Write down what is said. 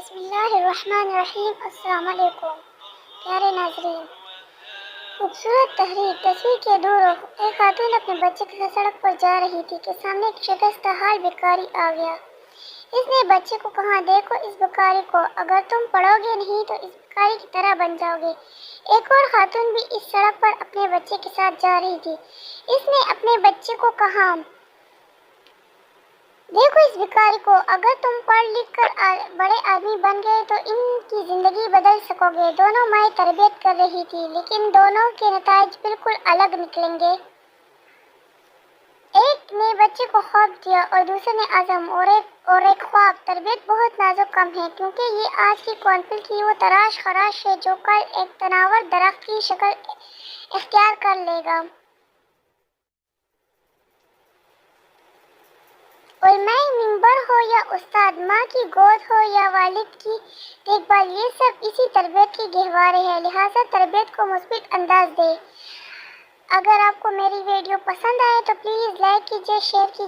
بسم اللہ الرحمن الرحیم۔ السلام علیکم پیارے ناظرین۔ خوبصورت تحریر تصویر کے دور رخ۔ ایک خاتون اپنے بچے کے ساتھ سڑک پر جا رہی تھی کہ سامنے ایک شکستہ حال بھکاری آ گیا۔ اس نے بچے کو کہا، دیکھو اس بھکاری کو، اگر تم پڑھو گے نہیں تو اس بھکاری کی طرح بن جاؤ گے۔ ایک اور خاتون بھی اس سڑک پر اپنے بچے کے ساتھ جا رہی تھی۔ اس نے اپنے بچے کو کہا، دیکھو اس بھکاری کو، اگر تم پڑھ لکھ کر بڑے آدمی بن گئے تو ان کی زندگی بدل سکو گے۔ دونوں مائیں تربیت کر رہی تھی لیکن دونوں کے نتائج بالکل الگ نکلیں گے۔ ایک نے بچے کو خواب دیا اور دوسرے نے عزم اور ایک خواب۔ تربیت بہت نازک کام ہے کیونکہ یہ آج کی کونپل کی وہ تراش خراش ہے جو کل ایک تناور درخت کی شکل اختیار کر لے گا۔ علماء منبر ہو یا استاد، ماں کی گود ہو یا والد کی دیکھ بھال، یہ سب اسی تربیت کے گہوارے ہیں۔ لہٰذا تربیت کو مثبت انداز دیں۔ اگر آپ کو میری ویڈیو پسند آئے تو پلیز لائک کیجیے، شیئر کیجیے۔